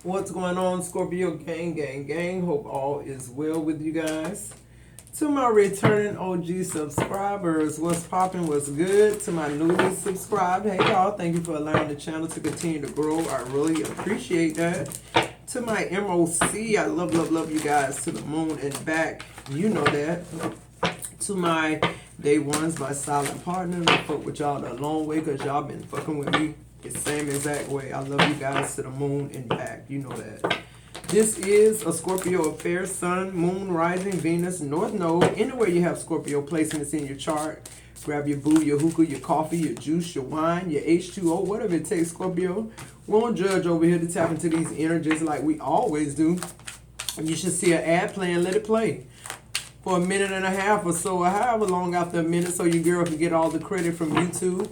What's going on, Scorpio gang, gang, gang? Hope all is well with you guys. To my returning OG subscribers, what's popping, what's good? To my newly subscribed, hey y'all, thank you for allowing the channel to continue to grow. I really appreciate that. To my MOC, I love, love, love you guys to the moon and back. You know that. To my day ones, my silent partner, I fuck with y'all the long way because y'all been fucking with me the same exact way. I love you guys to the moon and back. You know that. This is a Scorpio affair, Sun, Moon, Rising, Venus, North Node. Anywhere you have Scorpio placements in your chart, grab your boo, your hookah, your coffee, your juice, your wine, your H2O, whatever it takes, Scorpio. We won't judge over here to tap into these energies like we always do. You should see an ad playing, let it play for a minute and a half or so, or however long after a minute, so your girl can get all the credit from YouTube.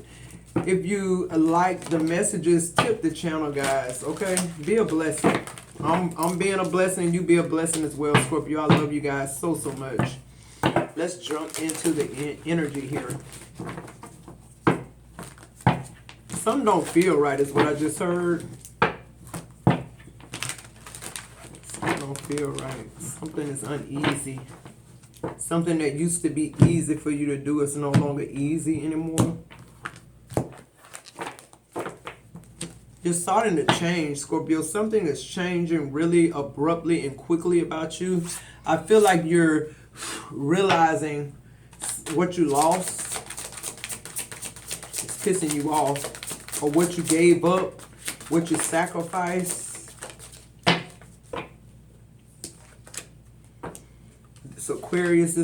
If you like the messages, tip the channel, guys, okay? Be a blessing. I'm being a blessing, you be a blessing as well, Scorpio. I love you guys so, so much. Let's jump into the energy here. Something don't feel right is what I just heard. Something don't feel right. Something is uneasy. Something that used to be easy for you to do is no longer easy anymore. You're starting to change, Scorpio. Something is changing really abruptly and quickly about you. I feel like you're realizing what you lost. It's pissing you off. Or what you gave up. What you sacrificed. This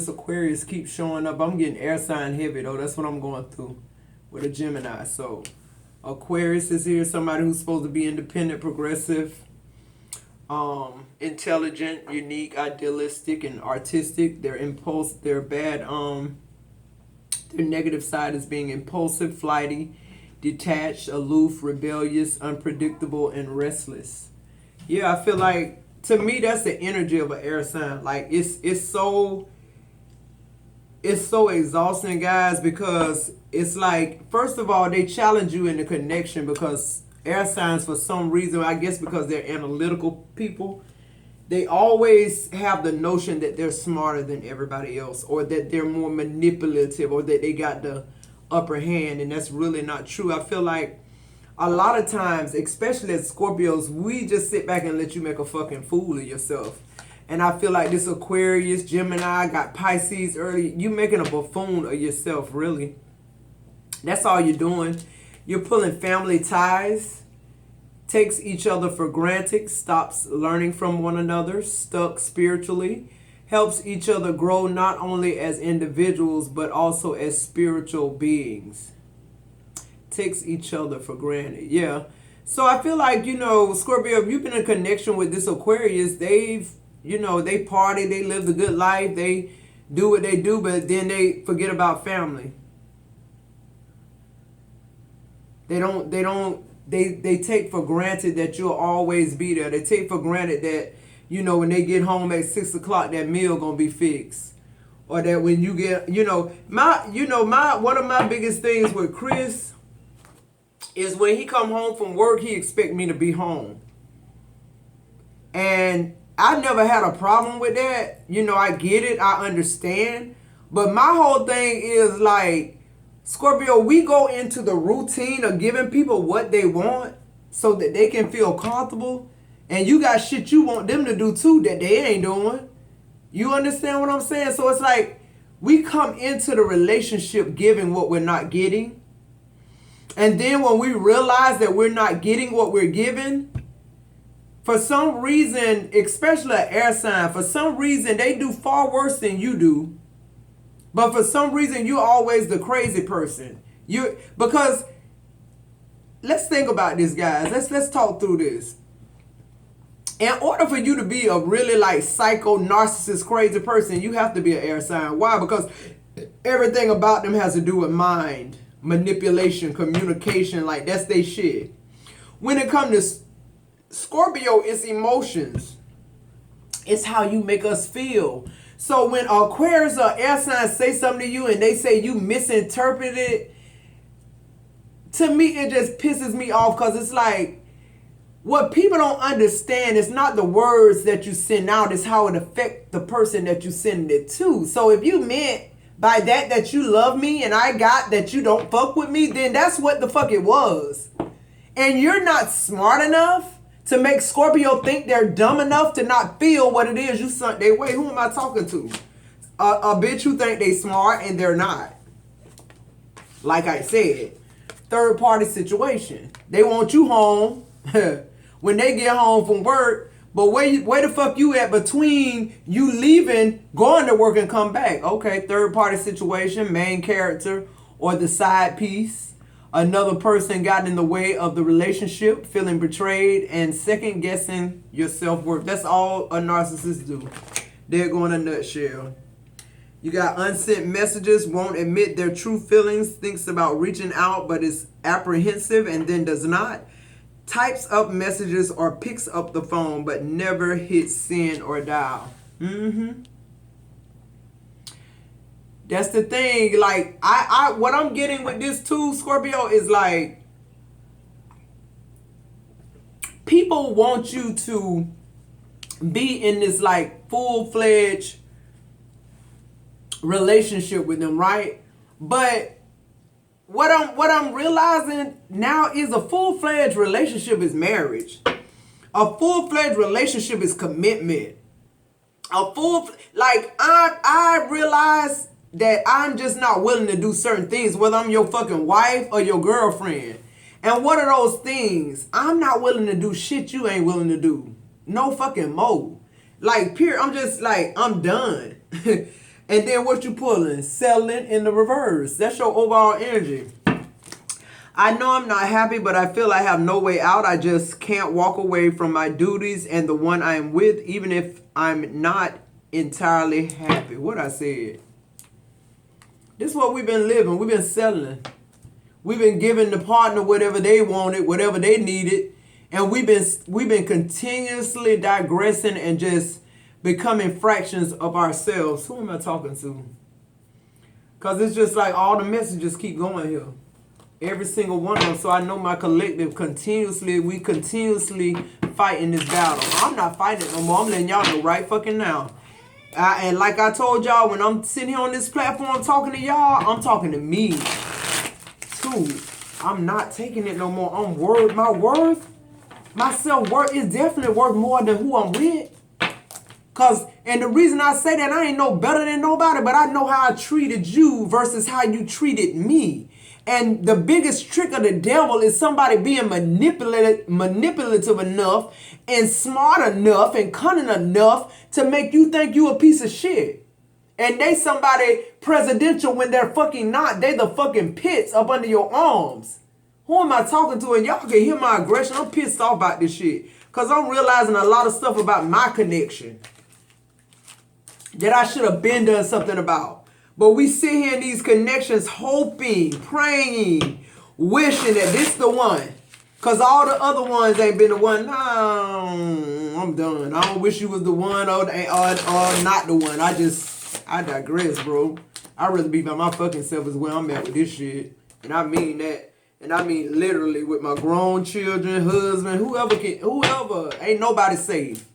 Aquarius keeps showing up. I'm getting air sign heavy though. That's what I'm going through with a Gemini. So Aquarius is here, somebody who's supposed to be independent, progressive, intelligent, unique, idealistic, and artistic. Their negative side is being impulsive, flighty, detached, aloof, rebellious, unpredictable, and restless. Yeah, I feel like, to me, that's the energy of an air sign. Like, it's so exhausting, guys, because it's like, first of all, they challenge you in the connection because air signs, for some reason, I guess because they're analytical people, they always have the notion that they're smarter than everybody else, or that they're more manipulative, or that they got the upper hand, and that's really not true. I feel like a lot of times, especially as Scorpios, we just sit back and let you make a fucking fool of yourself. And I feel like this Aquarius, Gemini, got Pisces early. You making a buffoon of yourself, really. That's all you're doing. You're pulling family ties, takes each other for granted, stops learning from one another, stuck spiritually, helps each other grow not only as individuals, but also as spiritual beings. Takes each other for granted, yeah. So I feel like, Scorpio, if you've been in connection with this Aquarius, they party, they live the good life, they do what they do, but then they forget about family. They take for granted that you'll always be there. They take for granted that, when they get home at 6 o'clock, that meal gonna be fixed. Or that when you get, one of my biggest things with Chris is when he come home from work, he expect me to be home. And I never had a problem with that. I get it. I understand. But my whole thing is like, Scorpio, we go into the routine of giving people what they want so that they can feel comfortable. And you got shit you want them to do too that they ain't doing. You understand what I'm saying? So it's like we come into the relationship giving what we're not getting. And then when we realize that we're not getting what we're given, for some reason, especially an air sign, for some reason they do far worse than you do. But for some reason, you're always the crazy person. Because let's think about this, guys. Let's talk through this. In order for you to be a really like psycho, narcissist, crazy person, you have to be an air sign. Why? Because everything about them has to do with mind, manipulation, communication. Like, that's their shit. When it comes to Scorpio, it's emotions. It's how you make us feel. So when Aquarius or air signs say something to you and they say you misinterpret it, to me it just pisses me off because it's like what people don't understand is not the words that you send out, it's how it affects the person that you send it to. So if you meant by that you love me and I got that you don't fuck with me, then that's what the fuck it was. And you're not smart enough to make Scorpio think they're dumb enough to not feel what it is you sent their way. Who am I talking to? A bitch who think they smart and they're not. Like I said, third party situation. They want you home when they get home from work, but where the fuck you at between you leaving, going to work and come back? Okay, third party situation, main character or the side piece. Another person got in the way of the relationship, feeling betrayed and second guessing your self-worth. That's all a narcissist do. They're going in a nutshell. You got unsent messages, won't admit their true feelings, thinks about reaching out but is apprehensive and then does not. Types up messages or picks up the phone but never hits send or dial. That's the thing. Like, what I'm getting with this too, Scorpio, is like, people want you to be in this like full-fledged relationship with them, right? But what I'm realizing now is a full-fledged relationship is marriage. A full-fledged relationship is commitment. I realize that I'm just not willing to do certain things, whether I'm your fucking wife or your girlfriend. And what are those things? I'm not willing to do shit you ain't willing to do. No fucking more. Like, period. I'm just like, I'm done. And then what you pulling? Settling in the reverse. That's your overall energy. I know I'm not happy, but I feel I have no way out. I just can't walk away from my duties and the one I am with, even if I'm not entirely happy. What I said. This is what we've been living. We've been settling. We've been giving the partner whatever they wanted, whatever they needed. And we've been continuously digressing and just becoming fractions of ourselves. Who am I talking to? Because it's just like all the messages keep going here. Every single one of them. So I know my collective we continuously fighting this battle. I'm not fighting it no more. I'm letting y'all know right fucking now. And like I told y'all, when I'm sitting here on this platform talking to y'all, I'm talking to me too. I'm not taking it no more. My self-worth is definitely worth more than who I'm with. And the reason I say that, I ain't no better than nobody, but I know how I treated you versus how you treated me. And the biggest trick of the devil is somebody being manipulative enough and smart enough and cunning enough to make you think you a piece of shit. And they somebody presidential when they're fucking not. They the fucking pits up under your arms. Who am I talking to? And y'all can hear my aggression. I'm pissed off about this shit. Because I'm realizing a lot of stuff about my connection that I should have been done something about. But we sit here in these connections hoping, praying, wishing that this the one. Because all the other ones ain't been the one. No, I'm done. I don't wish you was the one or not the one. I digress, bro. I'd rather be by my fucking self is where I'm at with this shit. And I mean that. And I mean literally with my grown children, husband, whoever. Ain't nobody safe.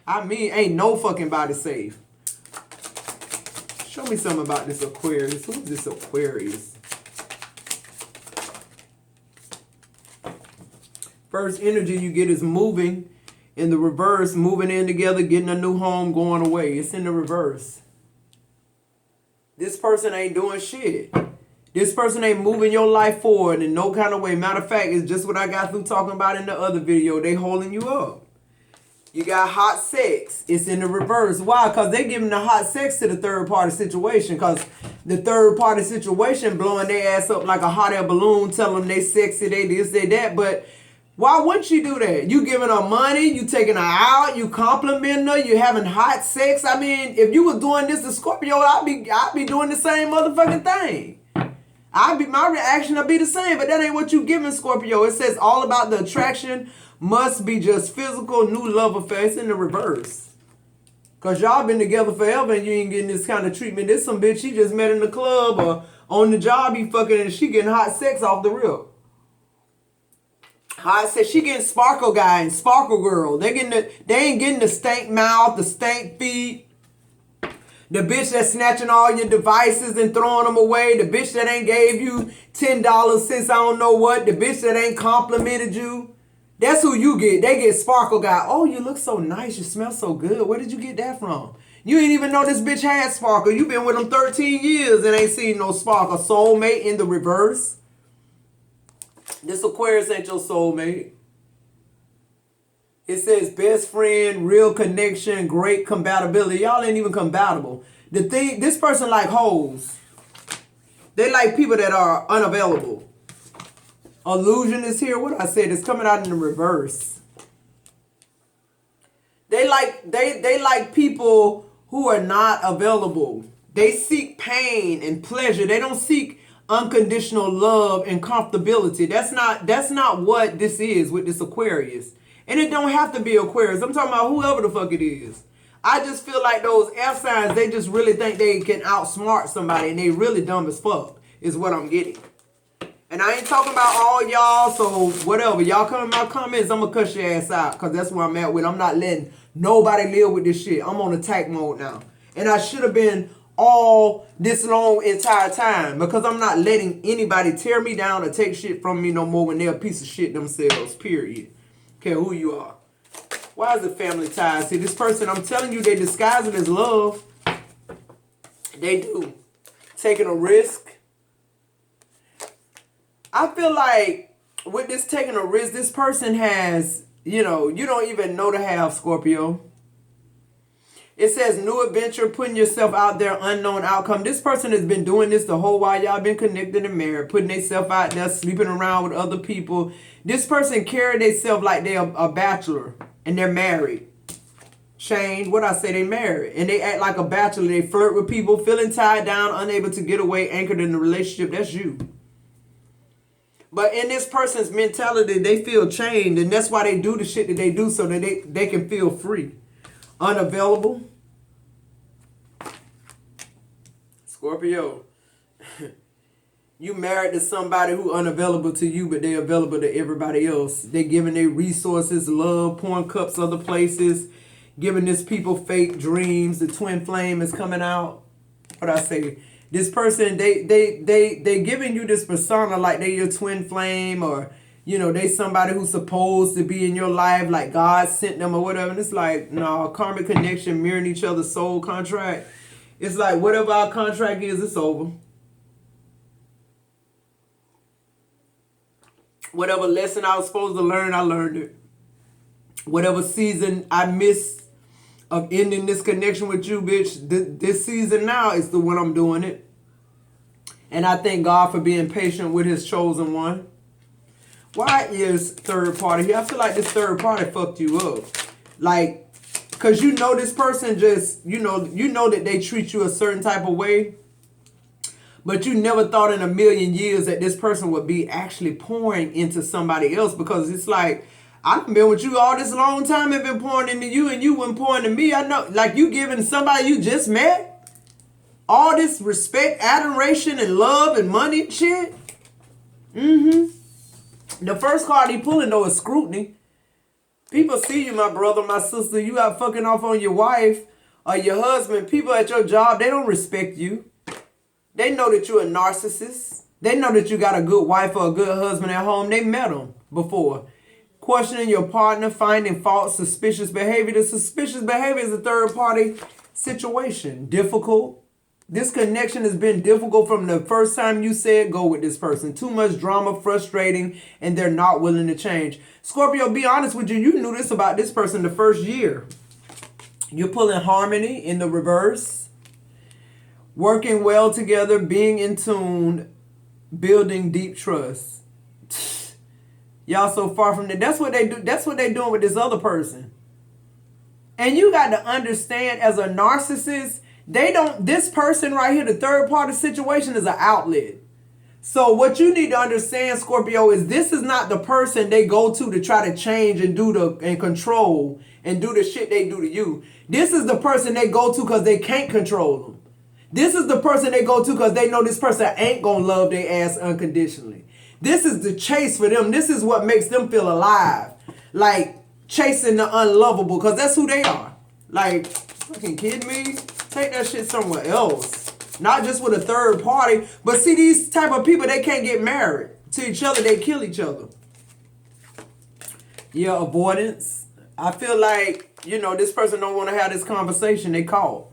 I mean, ain't no fucking body safe. Show me something about this Aquarius. Who is this Aquarius? First energy you get is moving. In the reverse, moving in together, getting a new home, going away. It's in the reverse. This person ain't doing shit. This person ain't moving your life forward in no kind of way. Matter of fact, it's just what I got through talking about in the other video. They holding you up. You got hot sex. It's in the reverse. Why? Because they giving the hot sex to the third party situation. Because the third party situation blowing their ass up like a hot air balloon, telling them they sexy, they this, they that. But why wouldn't you do that? You giving her money, you taking her out, you complimenting her, you having hot sex. I mean, if you was doing this to Scorpio, I'd be doing the same motherfucking thing. My reaction would be the same, but that ain't what you giving Scorpio. It says all about the attraction must be just physical, new love affair. It's in the reverse. Because y'all been together forever and you ain't getting this kind of treatment. This some bitch she just met in the club or on the job you fucking and she getting hot sex off the rip. How I said she getting sparkle guy and sparkle girl. They ain't getting the stank mouth, the stank feet. The bitch that's snatching all your devices and throwing them away. The bitch that ain't gave you $10 since I don't know what. The bitch that ain't complimented you. That's who you get. They get sparkle guy. Oh, you look so nice. You smell so good. Where did you get that from? You ain't even know this bitch had sparkle. You been with them 13 years and ain't seen no sparkle. Soulmate in the reverse. This Aquarius ain't your soulmate. It says best friend, real connection, great compatibility. Y'all ain't even compatible. This person like hoes. They like people that are unavailable. Illusion is here. What I said is coming out in the reverse. They like people who are not available. They seek pain and pleasure. They don't seek unconditional love and comfortability. That's not what this is with this Aquarius. And it don't have to be Aquarius. I'm talking about whoever the fuck it is. I just feel like those F signs, they just really think they can outsmart somebody and they really dumb as fuck is what I'm getting. And I ain't talking about all y'all, so whatever. Y'all come in my comments, I'm going to cuss your ass out because that's where I'm at with. I'm not letting nobody live with this shit. I'm on attack mode now. And I should have been all this long entire time because I'm not letting anybody tear me down or take shit from me no more when they're a piece of shit themselves, period. Care who you are. Why is it family ties? See, this person, I'm telling you, they disguise it as love. They do. Taking a risk. I feel like with this taking a risk, this person has, you don't even know to have Scorpio. It says new adventure, putting yourself out there, unknown outcome. This person has been doing this the whole while y'all been connected and married, putting themselves out there, sleeping around with other people. This person carry themselves like they're a bachelor and they're married. Shane, what I say, they married. And they act like a bachelor. They flirt with people, feeling tied down, unable to get away, anchored in the relationship. That's you. But in this person's mentality, they feel chained. And that's why they do the shit that they do so that they can feel free. Unavailable. Scorpio. You married to somebody who unavailable to you, but they available to everybody else. They giving their resources, love, pouring cups other places, giving this people fake dreams. The twin flame is coming out. What I say? This person, they giving you this persona like they your twin flame, or they somebody who's supposed to be in your life, like God sent them or whatever. And it's like, no, karmic connection, mirroring each other's soul contract. It's like whatever our contract is, it's over. Whatever lesson I was supposed to learn, I learned it. Whatever season I missed of ending this connection with you, bitch, this season now is the one I'm doing it. And I thank God for being patient with his chosen one. Why is third party here? I feel like this third party fucked you up. Like, because this person just, you know that they treat you a certain type of way. But you never thought in a million years that this person would be actually pouring into somebody else. Because it's like, I've been with you all this long time and been pouring into you and you weren't pouring to me. I know, like you giving somebody you just met all this respect, adoration, and love and money and shit. The first card he pulling though is scrutiny. People see you, my brother, my sister. You out fucking off on your wife or your husband. People at your job, they don't respect you. They know that you're a narcissist. They know that you got a good wife or a good husband at home. They met them before. Questioning your partner, finding fault, suspicious behavior. The suspicious behavior is a third party situation. Difficult. This connection has been difficult from the first time you said go with this person. Too much drama, frustrating, and they're not willing to change. Scorpio, be honest with you. You knew this about this person the first year. You're pulling harmony in the reverse. Working well together, being in tune, building deep trust. Y'all so far from that. That's what they do. That's what they're doing with this other person. And you got to understand, as a narcissist, this person right here, the third party situation, is an outlet. So what you need to understand, Scorpio, is this is not the person they go to try to change and and control and do the shit they do to you. This is the person they go to because they can't control them. This is the person they go to because they know this person ain't gonna love their ass unconditionally. This is the chase for them. This is what makes them feel alive. Like, chasing the unlovable, because that's who they are. Like, fucking kidding me? Take that shit somewhere else. Not just with a third party. But see, these type of people, they can't get married to each other. They kill each other. Yeah, avoidance. I feel like, you know, this person don't want to have this conversation. They called.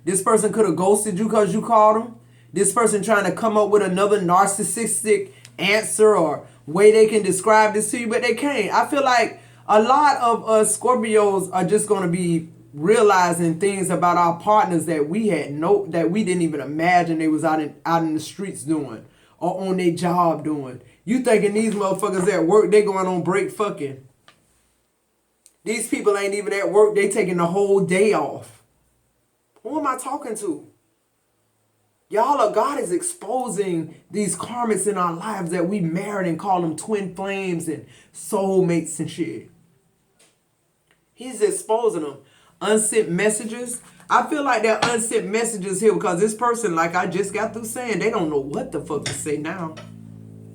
This person could have ghosted you because you called them. This person trying to come up with another narcissistic answer or way they can describe this to you, but they can't. I feel like a lot of us Scorpios are just going to be realizing things about our partners that we didn't even imagine they was out in the streets doing or on their job doing. You thinking these motherfuckers at work, they going on break fucking. These people ain't even at work, they taking the whole day off. Who am I talking to? Y'all, God is exposing these karmics in our lives that we married and call them twin flames and soulmates and shit. He's exposing them. Unsent messages. I feel like they're unsent messages here because this person, like I just got through saying, they don't know what the fuck to say now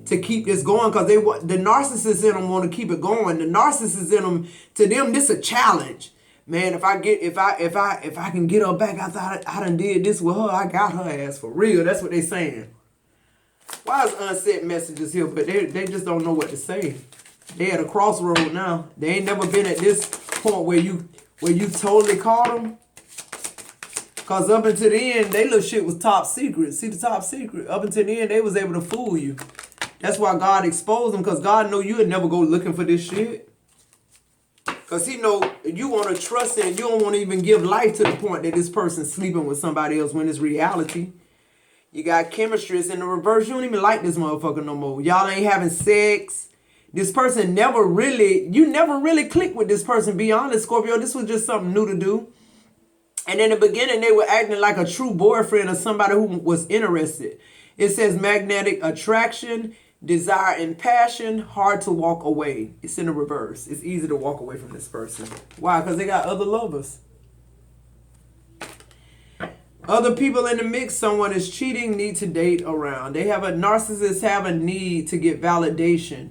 to keep this going, because the narcissists in them want to keep it going. The narcissists in them, to them, this a challenge. Man, if I can get her back after I done did this with her, I got her ass for real. That's what they saying. Why is unsent messages here? But they just don't know what to say. They at a crossroad now. They ain't never been at this point where you totally caught them. Because up until the end, they little shit was top secret. See the top secret? Up until the end, they was able to fool you. That's why God exposed them, because God know you would never go looking for this shit. Because he know you want to trust and you don't want to even give life to the point that this person's sleeping with somebody else when it's reality. You got chemistry. It's in the reverse. You don't even like this motherfucker no more. Y'all ain't having sex. This person you never really clicked with this person. Be honest, Scorpio. This was just something new to do. And in the beginning, they were acting like a true boyfriend or somebody who was interested. It says magnetic attraction, desire and passion, hard to walk away. It's in the reverse. It's easy to walk away from this person. Why? Because they got other lovers. Other people in the mix, someone is cheating, need to date around. Narcissists have a need to get validation.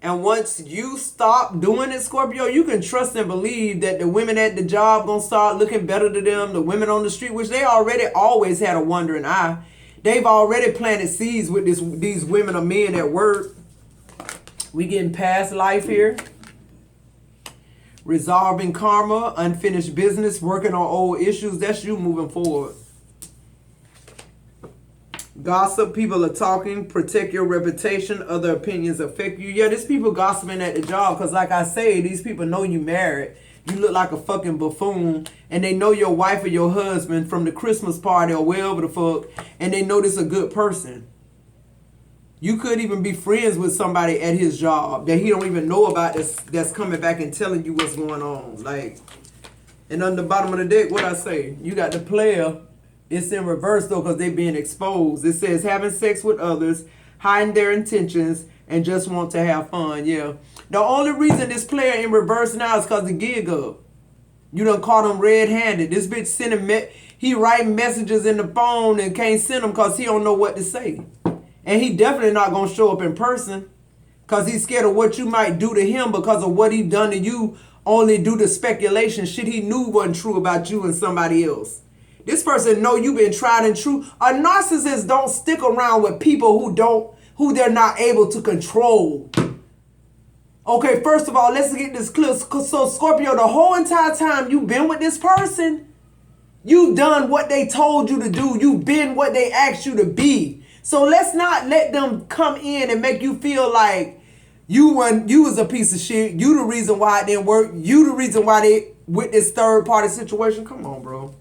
And once you stop doing it, Scorpio, you can trust and believe that the women at the job gonna start looking better to them. The women on the street, which they already always had a wandering eye. They've already planted seeds with these women or men at work. We getting past life here. Resolving karma, unfinished business, working on old issues. That's you moving forward. Gossip, people are talking. Protect your reputation. Other opinions affect you. Yeah, there's people gossiping at the job because, like I say, these people know you married. You look like a fucking buffoon. And they know your wife or your husband from the Christmas party or wherever the fuck. And they know this a good person. You could even be friends with somebody at his job that he don't even know about that's coming back and telling you what's going on. Like, and on the bottom of the deck, what I say? You got the player. It's in reverse, though, because they being exposed. It says having sex with others, hiding their intentions, and just want to have fun. Yeah. The only reason this player in reverse now is because the gig up. You done caught him red-handed. This bitch sending he writing messages in the phone and can't send them because he don't know what to say. And he definitely not going to show up in person because he's scared of what you might do to him because of what he done to you, only due to speculation. Shit he knew wasn't true about you and somebody else. This person know you've been tried and true. A narcissist don't stick around with people who they're not able to control. Okay, first of all, let's get this clear. So, Scorpio, the whole entire time you've been with this person, you've done what they told you to do. You've been what they asked you to be. So let's not let them come in and make you feel like you was a piece of shit. You the reason why it didn't work. You the reason why they with this third party situation. Come on, bro.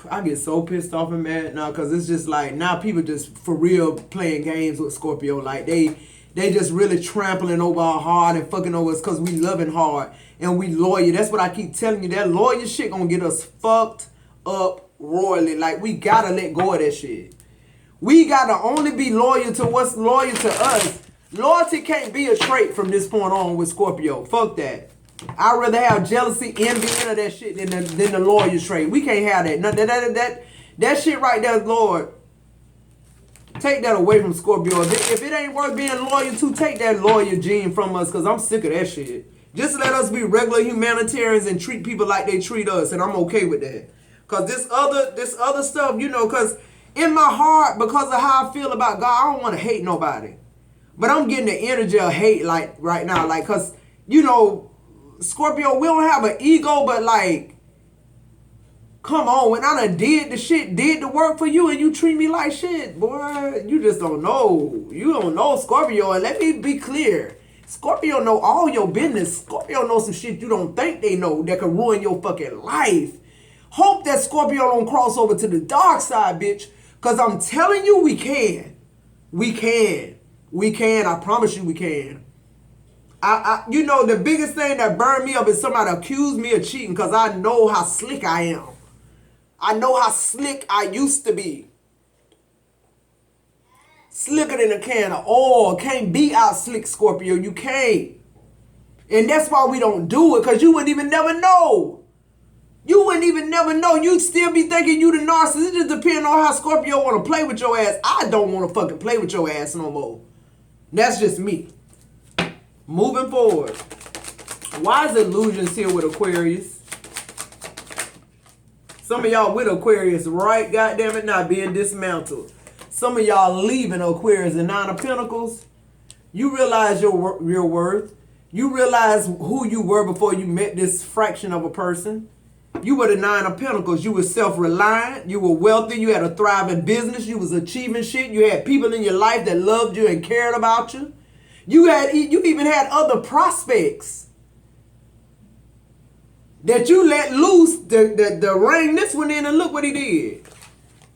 I get so pissed off and mad now because it's just like now people just for real playing games with Scorpio. Like they just really trampling over our heart and fucking over us because we loving hard and we loyal. That's what I keep telling you. That loyal shit gonna get us fucked up royally. Like we gotta let go of that shit. We gotta only be loyal to what's loyal to us. Loyalty can't be a trait from this point on with Scorpio. Fuck that. I'd rather have jealousy, envy, and that shit than the loyal trait. We can't have that. No, that shit right there, Lord. Take that away from Scorpio. If it ain't worth being loyal to, take that loyal gene from us, because I'm sick of that shit. Just let us be regular humanitarians and treat people like they treat us, and I'm okay with that. Because this other stuff, you know, because in my heart, because of how I feel about God, I don't want to hate nobody. But I'm getting the energy of hate, like, right now. Like, because, you know, Scorpio, we don't have an ego, but, like, come on, when I done did the work for you, and you treat me like shit, boy, you just don't know. You don't know, Scorpio. And let me be clear. Scorpio know all your business. Scorpio know some shit you don't think they know that could ruin your fucking life. Hope that Scorpio don't cross over to the dark side, bitch. Because I'm telling you, we can. We can. We can. I promise you we can. You know, the biggest thing that burned me up is somebody accused me of cheating, because I know how slick I am. I know how slick I used to be. Slicker than a can of oil. Can't be out slick, Scorpio. You can't. And that's why we don't do it, because you wouldn't even never know. You wouldn't even never know. You'd still be thinking you the narcissist. It just depends on how Scorpio want to play with your ass. I don't want to fucking play with your ass no more. That's just me. Moving forward. Why is illusions here with Aquarius? Some of y'all with Aquarius right goddamn it now being dismantled. Some of y'all leaving Aquarius and Nine of Pentacles. You realize your worth. You realize who you were before you met this fraction of a person. You were the Nine of Pentacles. You were self-reliant. You were wealthy. You had a thriving business. You was achieving shit. You had people in your life that loved you and cared about you. You even had other prospects that you let loose the ring this one in, and look what he did.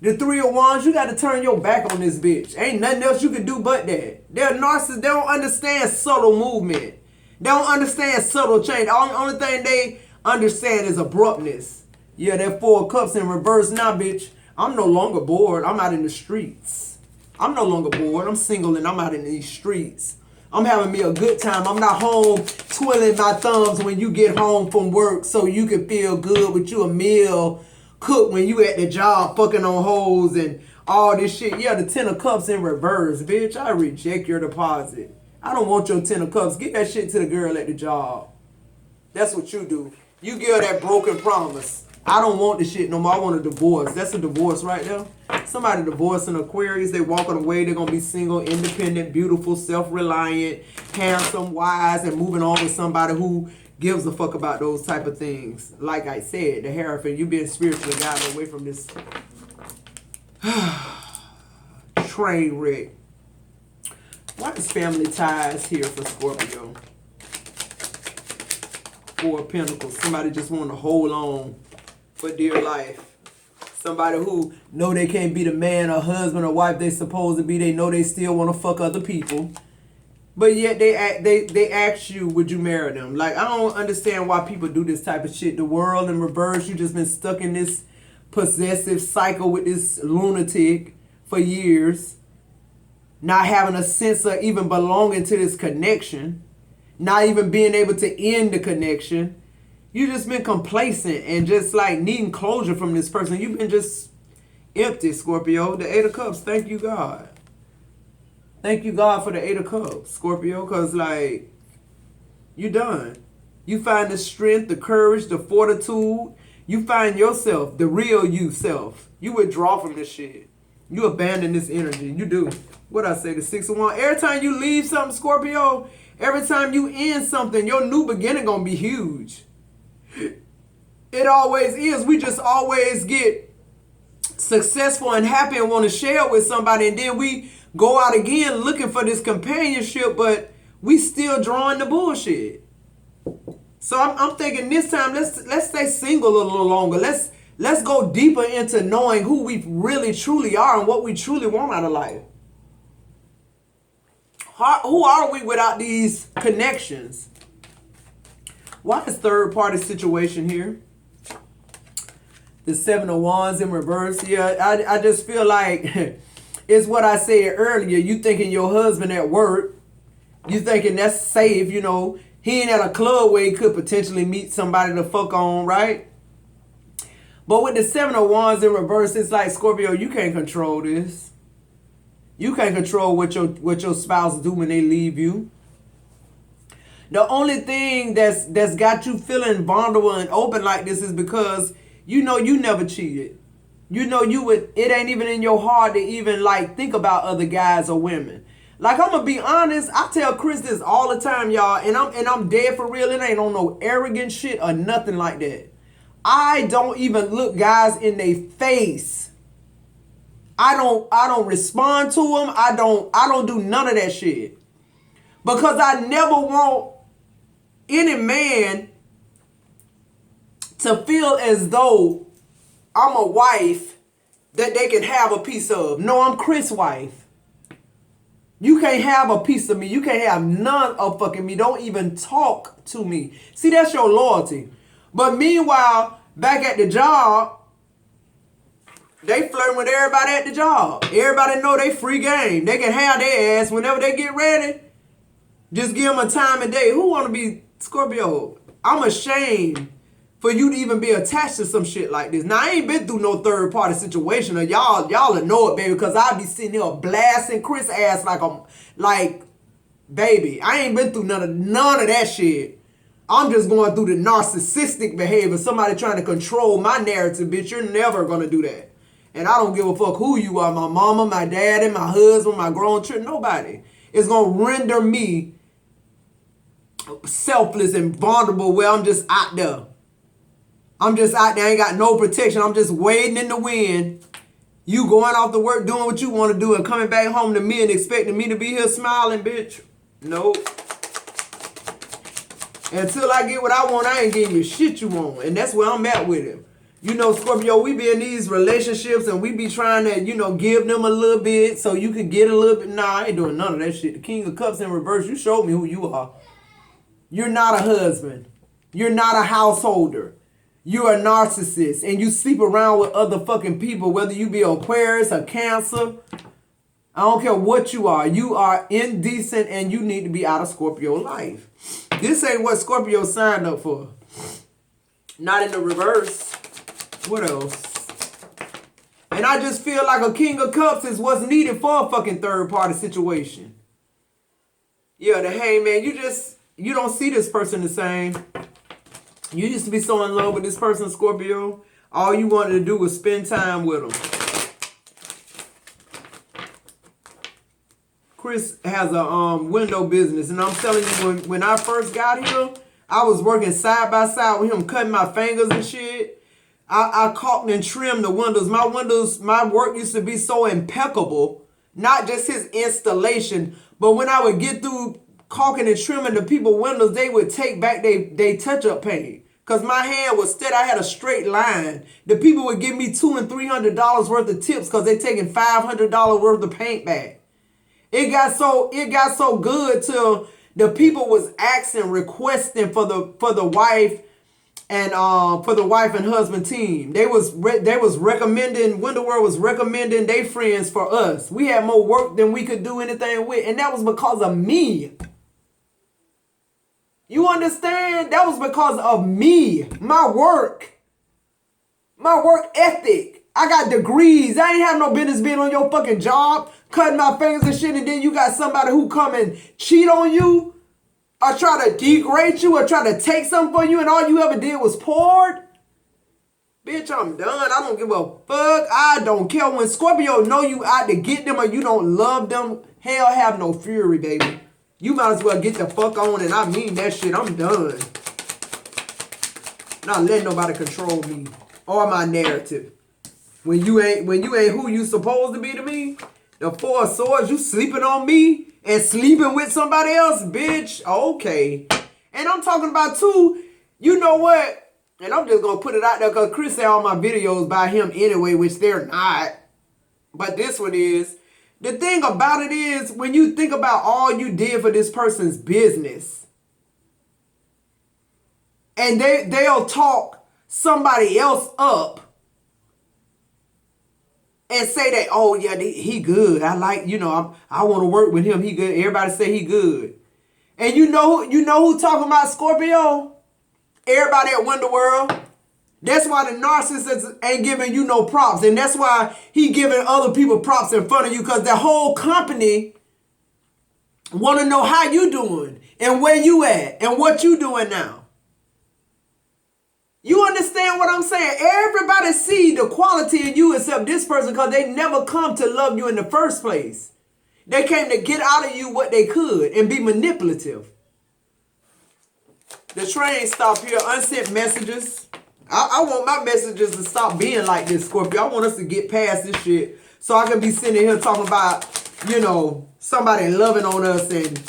The Three of Wands, you got to turn your back on this bitch. Ain't nothing else you can do but that. They're narcissists. They don't understand subtle movement. They don't understand subtle change. The only thing they understand is abruptness. Yeah, that Four of Cups in reverse. Now, bitch, I'm no longer bored. I'm out in the streets. I'm no longer bored. I'm single and I'm out in these streets. I'm having me a good time. I'm not home twiddling my thumbs when you get home from work so you can feel good with you a meal cook when you at the job fucking on hoes and all this shit. Yeah, the Ten of Cups in reverse. Bitch, I reject your deposit. I don't want your Ten of Cups. Get that shit to the girl at the job. That's what you do. You give her that broken promise. I don't want the shit no more. I want a divorce. That's a divorce right there. Somebody divorcing Aquarius. They walking away. They're going to be single, independent, beautiful, self-reliant, handsome, wise, and moving on with somebody who gives a fuck about those type of things. Like I said, the Hierophant, you being spiritually guided away from this train wreck. Why is family ties here for Scorpio? Four of Pentacles. Somebody just want to hold on for dear life. Somebody who know they can't be the man or husband or wife they supposed to be. They know they still want to fuck other people. But yet they ask you, would you marry them? Like, I don't understand why people do this type of shit. The world in reverse, you just been stuck in this possessive cycle with this lunatic for years. Not having a sense of even belonging to this connection. Not even being able to end the connection. You just been complacent and just like needing closure from this person. You've been just empty, Scorpio. The Eight of Cups, thank you, God. Thank you, God, for the Eight of Cups, Scorpio, because, like, you done. You find the strength, the courage, the fortitude. You find yourself, the real you self. You withdraw from this shit. You abandon this energy. You do. What I say, the Six of Wands. Every time you leave something, Scorpio, every time you end something, your new beginning going to be huge. It always is. We just always get successful and happy and want to share with somebody, and then we go out again looking for this companionship, but we still drawing the bullshit. So I'm thinking this time, let's stay single a little longer. Let's go deeper into knowing who we really truly are and what we truly want out of life. Who are we without these connections? Why is third party situation here? The Seven of Wands in reverse. Yeah, I just feel like it's what I said earlier. You thinking your husband at work. You thinking that's safe, you know. He ain't at a club where he could potentially meet somebody to fuck on, right? But with the Seven of Wands in reverse, it's like, Scorpio, you can't control this. You can't control what your spouse do when they leave you. The only thing that's got you feeling vulnerable and open like this is because you know you never cheated. You know you would. It ain't even in your heart to even like think about other guys or women. Like I'm gonna be honest, I tell Chris this all the time, y'all, and I'm dead for real. It ain't on no arrogant shit or nothing like that. I don't even look guys in their face. I don't respond to them. I don't do none of that shit because I never want any man to feel as though I'm a wife that they can have a piece of. No, I'm Chris' wife. You can't have a piece of me. You can't have none of fucking me. Don't even talk to me. See, that's your loyalty. But meanwhile, back at the job, they flirting with everybody at the job. Everybody know they free game. They can have their ass whenever they get ready. Just give them a time of day. Who want to be Scorpio? I'm ashamed for you to even be attached to some shit like this. Now, I ain't been through no third party situation. Or y'all will know it, baby, because I be sitting here blasting Chris' ass like, baby, I ain't been through none of that shit. I'm just going through the narcissistic behavior. Somebody trying to control my narrative, bitch. You're never going to do that. And I don't give a fuck who you are. My mama, my daddy, my husband, my grown children. Nobody is going to render me selfless and vulnerable where I'm just out there. I'm just out there, I ain't got no protection. I'm just wading in the wind. You going off to work, doing what you want to do, and coming back home to me and expecting me to be here smiling, bitch. Nope. Until I get what I want, I ain't getting you shit you want. And that's where I'm at with him. You know, Scorpio, we be in these relationships and we be trying to, give them a little bit so you can get a little bit. Nah, I ain't doing none of that shit. The King of Cups in reverse, you showed me who you are. You're not a husband. You're not a householder. You're a narcissist and you sleep around with other fucking people, whether you be Aquarius or Cancer. I don't care what you are. You are indecent and you need to be out of Scorpio life. This ain't what Scorpio signed up for. Not in the reverse. What else? And I just feel like a King of Cups is what's needed for a fucking third party situation. Yeah, the Hangman, you don't see this person the same. You used to be so in love with this person, Scorpio. All you wanted to do was spend time with them. Chris has a window business, and I'm telling you, when I first got here, I was working side by side with him, cutting my fingers and shit. I caulked and trimmed the windows. My work used to be so impeccable. Not just his installation, but when I would get through caulking and trimming the people windows, they would take back they touch-up paint. Because my hand was steady. I had a straight line. The people would give me $200 and $300 worth of tips because they taking $500 worth of paint back. It got so good till the people was asking, requesting for the wife and husband team. They was recommending, Window World was recommending their friends for us. We had more work than we could do anything with, and that was because of me. You understand? That was because of me. My work ethic. I got degrees. I ain't have no business being on your fucking job, cutting my fingers and shit, and then you got somebody who come and cheat on you, or try to degrade you, or try to take something from you, and all you ever did was poured. Bitch, I'm done. I don't give a fuck. I don't care. When Scorpio know you out to get them or you don't love them, hell have no fury, baby. You might as well get the fuck on, and I mean that shit. I'm done. Not letting nobody control me or my narrative. When you ain't who you supposed to be to me, the Four of Swords, you sleeping on me and sleeping with somebody else, bitch. Okay. And I'm talking about too, you know what? And I'm just gonna put it out there because Chris said all my videos by him anyway, which they're not. But this one is. The thing about it is, when you think about all you did for this person's business, and they'll talk somebody else up and say that, oh yeah, he good. I like, I want to work with him. He good. Everybody say he good. And you know who talking about Scorpio? Everybody at Window World. That's why the narcissist ain't giving you no props. And that's why he giving other people props in front of you, because the whole company want to know how you doing and where you at and what you doing now. You understand what I'm saying? Everybody see the quality in you except this person, because they never come to love you in the first place. They came to get out of you what they could and be manipulative. The train stop here. Unsent messages. I want my messages to stop being like this, Scorpio. I want us to get past this shit so I can be sitting here talking about, you know, somebody loving on us and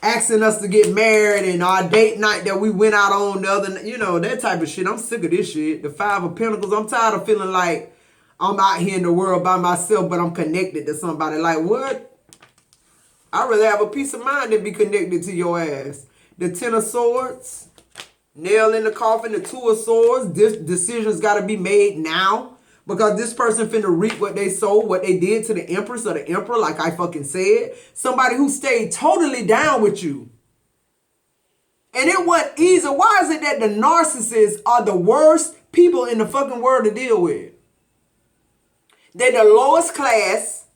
asking us to get married and our date night that we went out on the other, you know, that type of shit. I'm sick of this shit. The Five of Pentacles. I'm tired of feeling like I'm out here in the world by myself, but I'm connected to somebody. Like, what? I'd rather have a peace of mind than be connected to your ass. The Ten of Swords. Nail in the coffin. The Two of Swords. This decisions got to be made now. Because this person finna reap what they sowed, what they did to the Empress or the Emperor, like I fucking said. Somebody who stayed totally down with you. And it wasn't easy. Why is it that the narcissists are the worst people in the fucking world to deal with? They're the lowest class.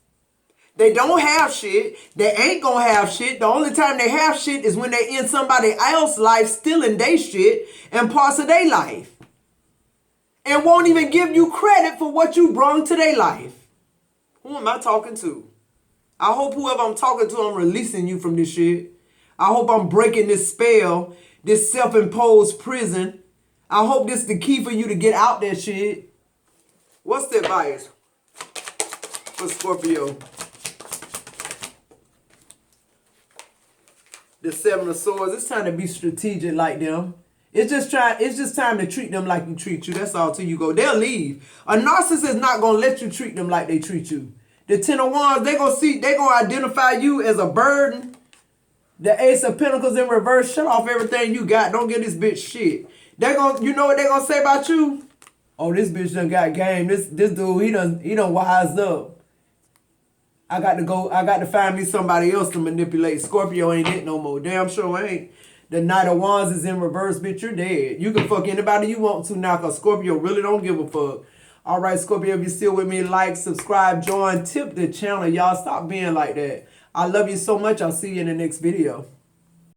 They don't have shit. They ain't gonna have shit. The only time they have shit is when they in somebody else's life, stealing their shit and parts of their life. And won't even give you credit for what you brought to their life. Who am I talking to? I hope whoever I'm talking to, I'm releasing you from this shit. I hope I'm breaking this spell, this self-imposed prison. I hope this is the key for you to get out that shit. What's the advice for Scorpio? The Seven of Swords. It's time to be strategic like them. It's just time to treat them like you treat you. That's all till you go. They'll leave. A narcissist is not gonna let you treat them like they treat you. The Ten of Wands, they gonna identify you as a burden. The Ace of Pentacles in reverse, shut off everything you got. Don't give this bitch shit. You know what they gonna say about you? Oh, this bitch done got game. This dude, he done wised up. I got to find me somebody else to manipulate. Scorpio ain't it no more. Damn sure ain't. The Knight of Wands is in reverse, bitch. You're dead. You can fuck anybody you want to now, because Scorpio really don't give a fuck. All right, Scorpio, if you're still with me, like, subscribe, join, tip the channel. Y'all stop being like that. I love you so much. I'll see you in the next video.